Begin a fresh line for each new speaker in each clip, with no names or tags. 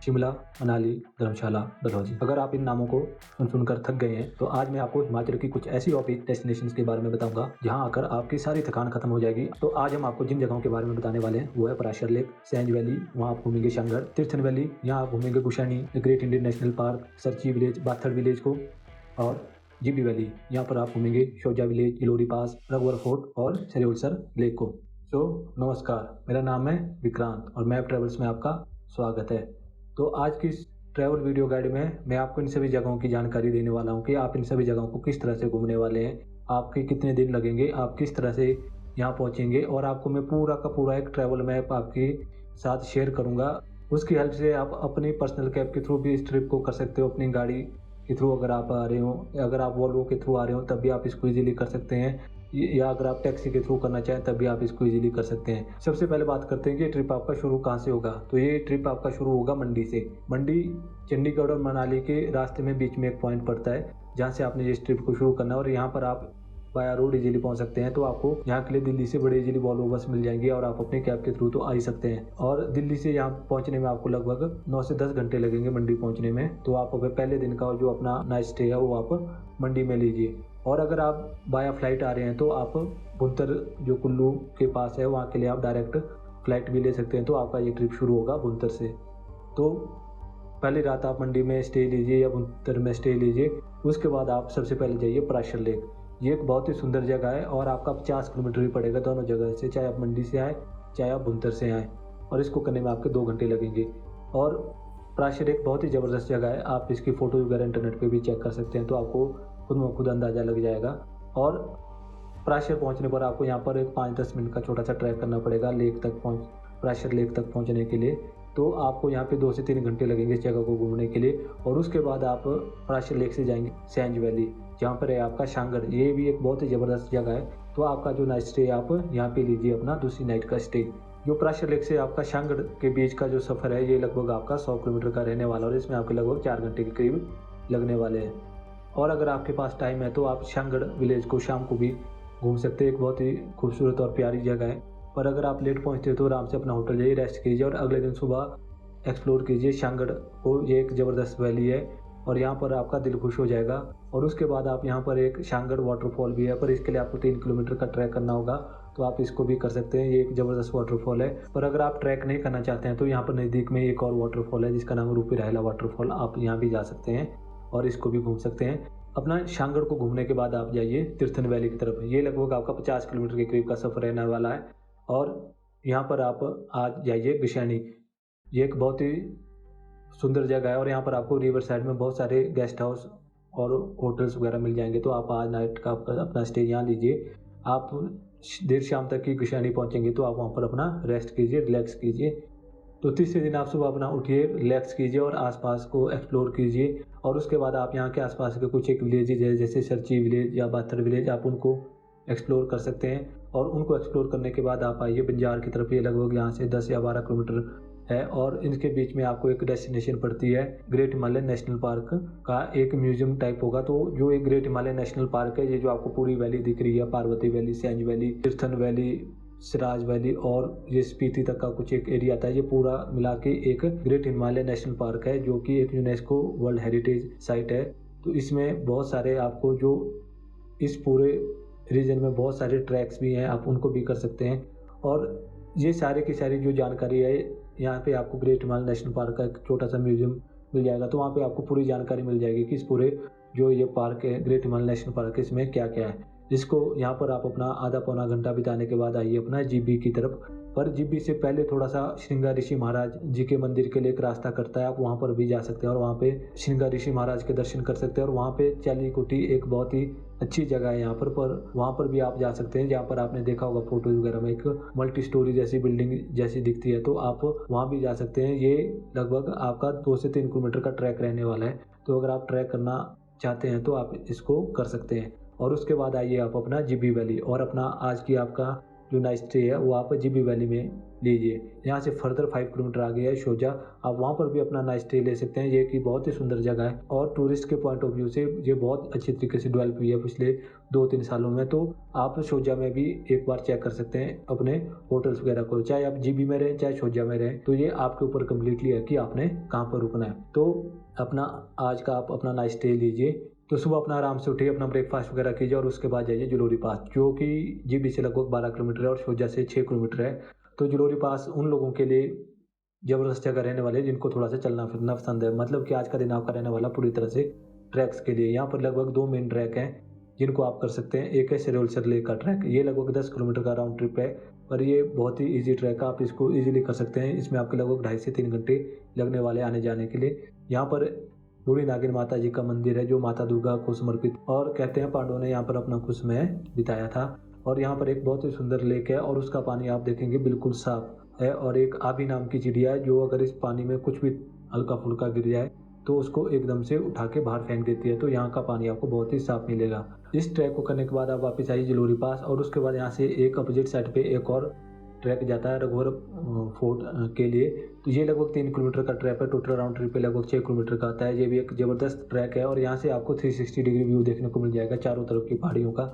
शिमला, मनाली, धर्मशाला, डलहौजी। अगर आप इन नामों को सुनकर थक गए हैं तो आज मैं आपको हिमाचल की कुछ ऐसी ऑफबीट डेस्टिनेशंस के बारे में बताऊंगा जहां आकर आपकी सारी थकान खत्म हो जाएगी। तो आज हम आपको जिन जगहों के बारे में बताने वाले हैं वो है पराशर लेक, सैंज वैली, वहाँ आप घूमेंगे शांगड़, तीर्थन वैली, यहाँ आप घूमेंगे गुशानी, ग्रेट इंडियन नेशनल पार्क, सरची विलेज, बाथड़ विलेज को, और जीबी वैली, यहाँ पर आप घूमेंगे शोजा विलेज, इलोरी पास, रघुवर फोर्ट और सरियोलसर लेक को। नमस्कार, मेरा नाम है विक्रांत और मैप ट्रेवल्स में आपका स्वागत है। तो आज की इस ट्रैवल वीडियो गाइड में मैं आपको इन सभी जगहों की जानकारी देने वाला हूं कि आप इन सभी जगहों को किस तरह से घूमने वाले हैं, आपके कितने दिन लगेंगे, आप किस तरह से यहाँ पहुँचेंगे, और आपको मैं पूरा का पूरा एक ट्रैवल मैप आपके साथ शेयर करूँगा। उसकी हेल्प से आप अपनी पर्सनल कैब के थ्रू भी इस ट्रिप को कर सकते हो, अपनी गाड़ी के थ्रू अगर आप आ रहे हो, अगर आप वॉल्वो के थ्रू आ रहे हो तब भी आप इसको ईजिली कर सकते हैं, या अगर आप टैक्सी के थ्रू करना चाहें तब भी आप इसको इजीली कर सकते हैं। सबसे पहले बात करते हैं कि ट्रिप आपका शुरू कहाँ से होगा। तो ये ट्रिप आपका शुरू होगा मंडी से। मंडी चंडीगढ़ और मनाली के रास्ते में बीच में एक पॉइंट पड़ता है जहाँ से आपने इस ट्रिप को शुरू करना है, और यहाँ पर आप बाया रोड इजीली पहुंच सकते हैं। तो आपको यहाँ के लिए दिल्ली से बड़े इजीली वॉल्वो बस मिल जाएंगी और आप अपने कैब के थ्रू तो आ ही सकते हैं। और दिल्ली से यहाँ पहुंचने में आपको लगभग 9 से 10 घंटे लगेंगे मंडी पहुंचने में। तो आप अगर पहले दिन का जो अपना नाइट स्टे है वो आप मंडी में लीजिए। और अगर आप बाया फ्लाइट आ रहे हैं तो आप भुंतर जो कुल्लू के पास है वहाँ के लिए आप डायरेक्ट फ़्लाइट भी ले सकते हैं। तो आपका ये ट्रिप शुरू होगा भुंतर से। तो पहली रात आप मंडी में स्टे लीजिए या भुंतर में स्टे लीजिए। उसके बाद आप सबसे पहले जाइए पराशर लेक। ये एक बहुत ही सुंदर जगह है और आपका 50 किलोमीटर ही पड़ेगा दोनों जगह से, चाहे आप मंडी से आए चाहे आप भुंतर से आएँ, और इसको करने में आपके 2 घंटे लगेंगे। और पराशर एक बहुत ही ज़बरदस्त जगह है, आप इसकी फ़ोटो वगैरह इंटरनेट पे भी चेक कर सकते हैं, तो आपको खुद में खुद अंदाज़ा लग जाएगा। और पराशर पहुंचने पर आपको यहाँ पर एक 5-10 मिनट का छोटा सा ट्रैक करना पड़ेगा पराशर लेक तक पहुंचने के लिए। तो आपको यहाँ पे 2 से 3 घंटे लगेंगे इस जगह को घूमने के लिए। और उसके बाद आप पराशर लेक से जाएंगे सैंज वैली, जहाँ पर है आपका शांगड़। ये भी एक बहुत ही ज़बरदस्त जगह है। तो आपका जो नाइट स्टे आप यहाँ पे लीजिए अपना दूसरी नाइट का स्टे। जो पराशर लेक से आपका शांगड़ के बीच का जो सफ़र है ये लगभग आपका 100 किलोमीटर का रहने वाला है, और इसमें आपके लगभग 4 घंटे के करीब लगने वाले हैं। और अगर आपके पास टाइम है तो आप शांगड़ विलेज को शाम को भी घूम सकते हैं। एक बहुत ही खूबसूरत और प्यारी जगह है। पर अगर आप लेट पहुंचते हो तो आराम से अपना होटल जाइए, रेस्ट कीजिए और अगले दिन सुबह एक्सप्लोर कीजिए शांगड़ को। ये एक ज़बरदस्त वैली है और यहाँ पर आपका दिल खुश हो जाएगा। और उसके बाद आप यहाँ पर एक शांगड़ वाटरफॉल भी है, पर इसके लिए आपको 3 किलोमीटर का ट्रैक करना होगा, तो आप इसको भी कर सकते हैं। ये एक ज़बरदस्त वाटरफॉल है। पर अगर आप ट्रैक नहीं करना चाहते हैं तो यहाँ पर नज़दीक में एक और वाटरफॉल है जिसका नाम रूपी राहिला वाटरफॉल, आप यहाँ भी जा सकते हैं और इसको भी घूम सकते हैं। अपना शांगड़ को घूमने के बाद आप जाइए तीर्थन वैली की तरफ। ये लगभग आपका 50 किलोमीटर के करीब का सफ़र रहने वाला है। और यहाँ पर आप आज जाइए गुशानी। ये एक बहुत ही सुंदर जगह है और यहाँ पर आपको रिवर साइड में बहुत सारे गेस्ट हाउस और होटल्स वगैरह मिल जाएंगे। तो आप आज नाइट का अपना स्टे यहाँ लीजिए। आप देर शाम तक की गुशानी पहुँचेंगे तो आप वहाँ पर अपना रेस्ट कीजिए, रिलैक्स कीजिए। तो तीसरे दिन आप सुबह अपना उठिए, रिलैक्स कीजिए और आसपास को एक्सप्लोर कीजिए। और उसके बाद आप यहाँ के आसपास के कुछ एक विलेजेज है जैसे सरची विलेज या बाथड़ विलेज, आप उनको एक्सप्लोर कर सकते हैं। और उनको एक्सप्लोर करने के बाद आप आइए बंजार की तरफ। ये लगभग यहाँ से 10 या 12 किलोमीटर है और इनके बीच में आपको एक डेस्टिनेशन पड़ती है ग्रेट हिमालय नेशनल पार्क का एक म्यूजियम टाइप होगा। तो जो एक ग्रेट हिमालय नेशनल पार्क है, ये जो आपको पूरी वैली दिख रही है, Parvati valley, Sainj valley, Tirthan valley, Siraj valley और ये स्पीति तक का कुछ एक एरिया आता है, ये पूरा मिला के एक ग्रेट हिमालय नेशनल पार्क है जो कि एक यूनेस्को वर्ल्ड हेरिटेज साइट है। तो इसमें बहुत सारे आपको जो इस पूरे रीजन में बहुत सारे ट्रैक्स भी हैं, आप उनको भी कर सकते हैं। और ये सारे की सारी जो जानकारी है, यहाँ पे आपको ग्रेट हिमालय नेशनल पार्क का एक छोटा सा म्यूजियम मिल जाएगा। तो वहाँ पे आपको पूरी जानकारी मिल जाएगी कि इस पूरे जो ये पार्क है ग्रेट हिमालय नेशनल पार्क है इसमें क्या क्या है। जिसको यहाँ पर आप अपना आधा पौना घंटा बिताने के बाद आइए अपना जीबी की तरफ। पर जीबी से पहले थोड़ा सा श्रृंगार ऋषि महाराज जी के मंदिर के लिए एक रास्ता करता है, आप वहाँ पर भी जा सकते हैं और वहाँ पे श्रृंगार ऋषि महाराज के दर्शन कर सकते हैं। और वहाँ पे चालीकुटी एक बहुत ही अच्छी जगह है यहाँ पर वहाँ पर भी आप जा सकते हैं, जहाँ पर आपने देखा होगा फोटोज वगैरह में एक मल्टी स्टोरी जैसी बिल्डिंग जैसी दिखती है। तो आप वहाँ भी जा सकते हैं। ये लगभग आपका 2 से 3 किलोमीटर का ट्रैक रहने वाला है। तो अगर आप ट्रैक करना चाहते हैं तो आप इसको कर सकते हैं। और उसके बाद आइए आप अपना जीबी वैली, और अपना आज की आपका जो नाइट स्टे है वो आप जीबी वैली में लीजिए। यहाँ से फर्दर 5 किलोमीटर आगे है शोजा, आप वहाँ पर भी अपना नाइट स्टे ले सकते हैं। ये कि बहुत ही सुंदर जगह है और टूरिस्ट के पॉइंट ऑफ व्यू से ये बहुत अच्छी तरीके से डेवलप हुई है पिछले 2-3 सालों में। तो आप शोजा में भी एक बार चेक कर सकते हैं अपने होटल्स वगैरह को, चाहे आप जीबी में रहें चाहे शोजा में रहें, तो ये आपके ऊपर कम्प्लीटली है कि आपने कहाँ पर रुकना है। तो अपना आज का आप अपना नाइट स्टे लीजिए। तो सुबह अपना आराम से उठिए, अपना ब्रेकफास्ट वगैरह कीजिए और उसके बाद जाइए जलोरी पास, जो कि जीबी से लगभग 12 किलोमीटर है और शोजा से 6 किलोमीटर है। तो जलोरी पास उन लोगों के लिए ज़बरदस्त जगह रहने वाले हैं जिनको थोड़ा सा चलना फिरना पसंद है। मतलब कि आज का दिन आपका रहने वाला पूरी तरह से ट्रैक्स के लिए। यहाँ पर लगभग 2 मेन ट्रैक हैं जिनको आप कर सकते हैं। एक है सिरोलसर लेक का ट्रैक, ये लगभग 10 किलोमीटर का राउंड ट्रिप है, पर ये बहुत ही ईजी ट्रैक है, आप इसको ईजिली कर सकते हैं। इसमें आपके लगभग 2.5 से 3 घंटे लगने वाले आने जाने के लिए। यहाँ पर बूढ़ी नागिन माता जी का मंदिर है जो माता दुर्गा को समर्पित, और कहते हैं पांडवों ने यहाँ पर अपना कुछ समय बिताया था। और यहाँ पर एक बहुत ही सुंदर लेक है और उसका पानी आप देखेंगे बिल्कुल साफ है। और एक आबी नाम की चिड़िया है जो अगर इस पानी में कुछ भी हल्का फुल्का गिर जाए तो उसको एकदम से उठा के बाहर फेंक देती है। तो यहाँ का पानी आपको बहुत ही साफ मिलेगा। इस ट्रैक को करने के बाद आप वापस आइए जलोरी पास, और उसके बाद यहाँ से एक अपोजिट साइड पे एक और ट्रैक जाता है रघुवर फोर्ट के लिए। तो ये लगभग 3 किलोमीटर का ट्रैक है, टोटल राउंड ट्रिप पे लगभग 6 किलोमीटर का आता है। ये भी एक ज़बरदस्त ट्रैक है और यहाँ से आपको 360 डिग्री व्यू देखने को मिल जाएगा चारों तरफ की पहाड़ियों का।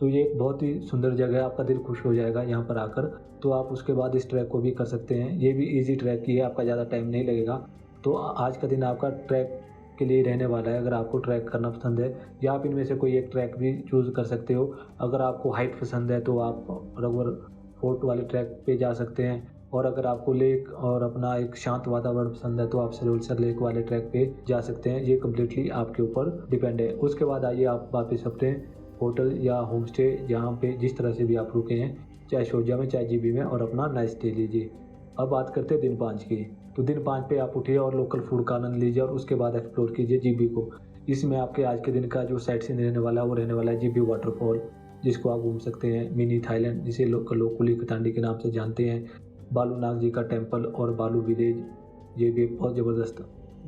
तो ये एक बहुत ही सुंदर जगह है, आपका दिल खुश हो जाएगा यहाँ पर आकर। तो आप उसके बाद इस ट्रैक को भी कर सकते हैं। ये भी ईजी ट्रैक ही है, आपका ज़्यादा टाइम नहीं लगेगा। तो आज का दिन आपका ट्रैक के लिए रहने वाला है। अगर आपको ट्रैक करना पसंद है या आप इनमें से कोई एक ट्रैक भी चूज़ कर सकते हो। अगर आपको हाइट पसंद है तो आप रघुवर फोर्ट वाले ट्रैक पे जा सकते हैं, और अगर आपको लेक और अपना एक शांत वातावरण पसंद है तो आप सिरोलसर लेक वाले ट्रैक पे जा सकते हैं। ये कम्प्लीटली आपके ऊपर डिपेंड है। उसके बाद आइए आप वापस अपने होटल या होम स्टे जहाँ पे जिस तरह से भी आप रुके हैं, चाहे शोजा में चाहे जीबी में, और अपना नाइट स्टे लीजिए। अब बात करते हैं दिन 5 की। तो दिन 5 पे आप उठिए और लोकल फूड का आनंद लीजिए और उसके बाद एक्सप्लोर कीजिए जीबी को। इसमें आपके आज के दिन का जो साइट सीन रहने वाला है वो रहने वाला है जीबी वाटरफॉल, जिसको आप घूम सकते हैं। मिनी थाईलैंड, जिसे लोग कुली कतांडी के नाम से जानते हैं। बालूनाग जी का टेम्पल और बालू विलेज, ये भी एक बहुत ज़बरदस्त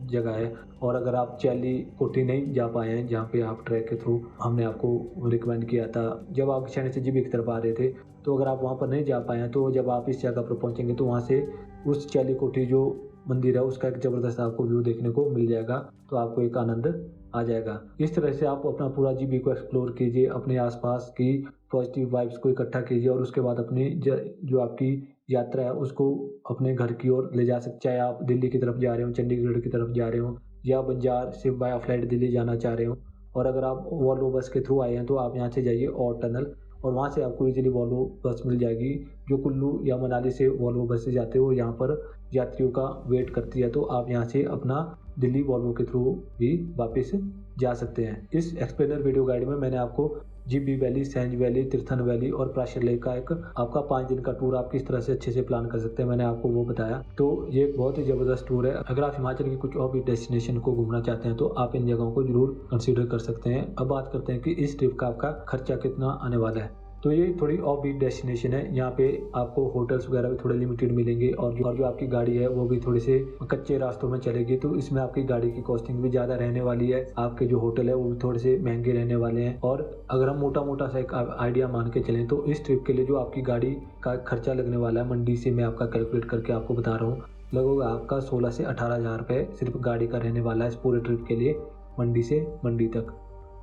जगह है। और अगर आप चैली कोठी नहीं जा पाए हैं, जहाँ पे आप ट्रैक के थ्रू हमने आपको रिकमेंड किया था जब आप चैनी से जीबी की तरफ आ रहे थे, तो अगर आप वहाँ पर नहीं जा पाए हैं तो जब आप इस जगह पर पहुँचेंगे तो वहाँ से उस चैली कोठी जो मंदिर है उसका एक ज़बरदस्त आपको व्यू देखने को मिल जाएगा। तो आपको एक आनंद आ जाएगा। इस तरह से आप अपना पूरा जीबी को एक्सप्लोर कीजिए, अपने आसपास की पॉजिटिव वाइब्स को इकट्ठा कीजिए और उसके बाद अपनी जो आपकी यात्रा है उसको अपने घर की ओर ले जा सकते। चाहे आप दिल्ली की तरफ जा रहे हो, चंडीगढ़ की तरफ जा रहे हो, या बंजार से बाय फ्लाइट दिल्ली जाना चाह रहे हो, और अगर आप वॉल्वो बस के थ्रू आए हैं तो आप यहाँ से जाइए और टनल, और वहाँ से आपको इजीली वॉल्वो बस मिल जाएगी जो कुल्लू या मनाली से वॉल्वो बस से जाते हो, यहाँ पर यात्रियों का वेट करती है। तो आप यहाँ से अपना दिल्ली वॉल्वो के थ्रू भी वापस जा सकते हैं। इस एक्सप्लेनर वीडियो गाइड में मैंने आपको GB valley, Sainz valley, Tirthan valley और प्राशर लेक का एक आपका 5 दिन का टूर आप किस तरह से अच्छे से प्लान कर सकते हैं, मैंने आपको वो बताया। तो ये एक बहुत ही ज़बरदस्त टूर है। अगर आप हिमाचल की कुछ और भी डेस्टिनेशन को घूमना चाहते हैं तो आप इन जगहों को जरूर कंसीडर कर सकते हैं। अब बात करते हैं कि इस ट्रिप का आपका खर्चा कितना आने वाला है। तो ये थोड़ी ऑफ बीट डेस्टिनेशन है, यहाँ पे आपको होटल्स वगैरह भी थोड़े लिमिटेड मिलेंगे, और जो आपकी गाड़ी है वो भी थोड़ी से कच्चे रास्तों में चलेगी। तो इसमें आपकी गाड़ी की कॉस्टिंग भी ज़्यादा रहने वाली है, आपके जो होटल है वो भी थोड़े से महंगे रहने वाले हैं। और अगर हम मोटा सा एक आइडिया मान के चलें तो इस ट्रिप के लिए जो आपकी गाड़ी का खर्चा लगने वाला है, मंडी से मैं आपका कैलकुलेट करके आपको बता रहा हूँ, लगभग आपका 16 से 18,000 रुपये सिर्फ गाड़ी का रहने वाला है इस पूरे ट्रिप के लिए, मंडी से मंडी तक।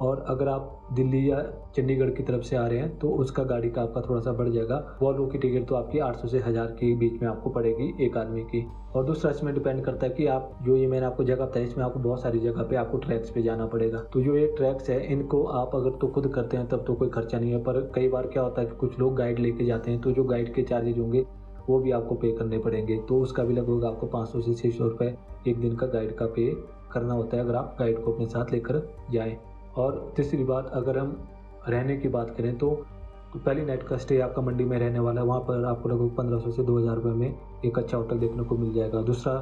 और अगर आप दिल्ली या चंडीगढ़ की तरफ से आ रहे हैं तो उसका गाड़ी का आपका थोड़ा सा बढ़ जाएगा। वॉल्वो की टिकट तो आपकी 800 से 1000 के बीच में आपको पड़ेगी एक आदमी की। और दूसरा इसमें डिपेंड करता है कि आप जो ये मैंने आपको जगह बताई, इसमें आपको बहुत सारी जगह पे आपको ट्रैक्स पे जाना पड़ेगा। तो जो ये ट्रैक्स है इनको आप अगर तो खुद करते हैं तब तो कोई खर्चा नहीं है, पर कई बार क्या होता है कि कुछ लोग गाइड लेके जाते हैं, तो जो गाइड के चार्जेज होंगे वो भी आपको पे करने पड़ेंगे। तो उसका भी लगभग आपको 500 से 600 रुपये एक दिन का गाइड का पे करना होता है अगर आप गाइड को अपने साथ लेकर जाएँ। और तीसरी बात, अगर हम रहने की बात करें तो पहली नाइट का स्टे आपका मंडी में रहने वाला है, वहाँ पर आपको लगभग 1500 से 2000 रुपये में एक अच्छा होटल देखने को मिल जाएगा। दूसरा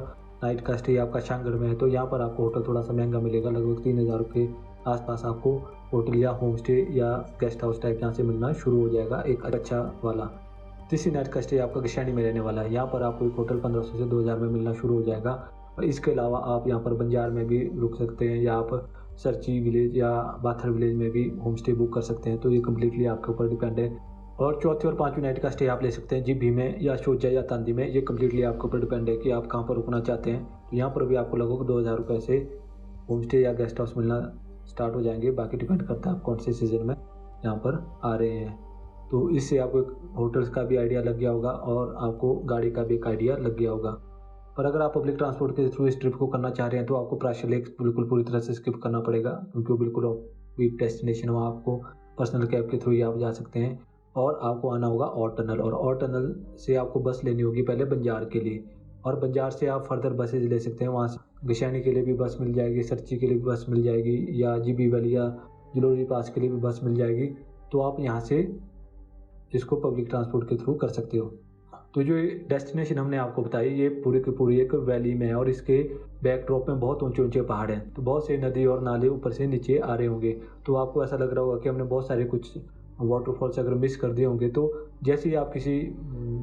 नाइट का स्टे आपका शांगड़ में है, तो यहाँ पर आपको होटल थोड़ा सा महंगा मिलेगा, लगभग 3000 रुपये आसपास आपको होटल या होम स्टे या गेस्ट हाउस टाइप यहाँ से मिलना शुरू हो जाएगा एक अच्छा वाला। तीसरी नाइट का स्टे आपका गशैनी में रहने वाला है, यहाँ पर आपको एक होटल 1500 से 2000 में मिलना शुरू हो जाएगा। और इसके अलावा आप यहाँ पर बंजार में भी रुक सकते हैं, या आप सरची विलेज या बाथर विलेज में भी होम स्टे बुक कर सकते हैं। तो ये कम्प्लीटली आपके ऊपर डिपेंड है और चौथी और पाँचवीं नाइट का स्टे आप ले सकते हैं जीबी में या शोजा या तांदी में। ये कम्प्लीटली आपके ऊपर डिपेंड है कि आप कहाँ पर रुकना चाहते हैं। तो यहाँ पर भी आपको लगभग 2000 रुपये से होम स्टे या गेस्ट हाउस मिलना स्टार्ट हो जाएंगे। बाकी डिपेंड करता है आप कौन से सीज़न में यहाँ पर आ रहे हैं। तो इससे आपको एक होटल्स का भी आइडिया लग गया होगा और आपको गाड़ी का भी एक आइडिया लग गया होगा। पर अगर आप पब्लिक ट्रांसपोर्ट के थ्रू इस ट्रिप को करना चाह रहे हैं तो आपको प्राशर लेक बिल्कुल पूरी तरह से स्किप करना पड़ेगा, क्योंकि वो बिल्कुल ऑफ डेस्टिनेशन है। वहाँ आपको पर्सनल कैब के थ्रू ही आप जा सकते हैं और आपको आना होगा और टनल, और और टनल से आपको बस लेनी होगी पहले बंजार के लिए, और बंजार से आप फर्दर बसेज ले सकते हैं। वहाँ से गशैनी के लिए भी बस मिल जाएगी, सरची के लिए भी बस मिल जाएगी, या जीबी वैली या जलोरी पास के लिए भी बस मिल जाएगी। तो आप यहाँ से इसको पब्लिक ट्रांसपोर्ट के थ्रू कर सकते हो। तो जो डेस्टिनेशन हमने आपको बताई ये पूरी की पूरी एक वैली में है और इसके बैकड्रॉप में बहुत ऊंचे ऊंचे पहाड़ हैं। तो बहुत से नदी और नाले ऊपर से नीचे आ रहे होंगे। तो आपको ऐसा लग रहा होगा कि हमने बहुत सारे कुछ वाटरफॉल्स अगर मिस कर दिए होंगे। तो जैसे ही आप किसी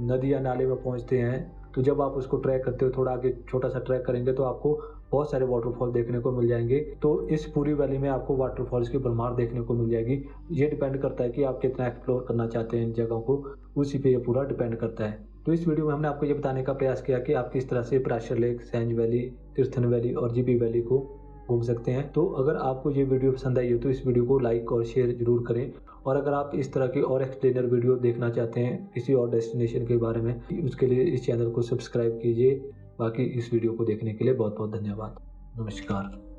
नदी या नाले में पहुंचते हैं तो जब आप उसको ट्रैक करते हो, थोड़ा आगे छोटा सा ट्रैक करेंगे तो आपको बहुत सारे वाटरफॉल देखने को मिल जाएंगे। तो इस पूरी वैली में आपको वाटरफॉल्स की भरमार देखने को मिल जाएगी। ये डिपेंड करता है कि आप कितना एक्सप्लोर करना चाहते हैं इन जगहों को, उसी पे ये पूरा डिपेंड करता है। तो इस वीडियो में हमने आपको ये बताने का प्रयास किया कि आप किस तरह से Prashar lake, Sainj valley, Tirthan valley और जीबी वैली को घूम सकते हैं। तो अगर आपको ये वीडियो पसंद आई हो तो इस वीडियो को लाइक और शेयर जरूर करें। और अगर आप इस तरह की और एक्सप्लेनर वीडियो देखना चाहते हैं किसी और डेस्टिनेशन के बारे में, उसके लिए इस चैनल को सब्सक्राइब कीजिए। बाकी इस वीडियो को देखने के लिए बहुत बहुत धन्यवाद। नमस्कार।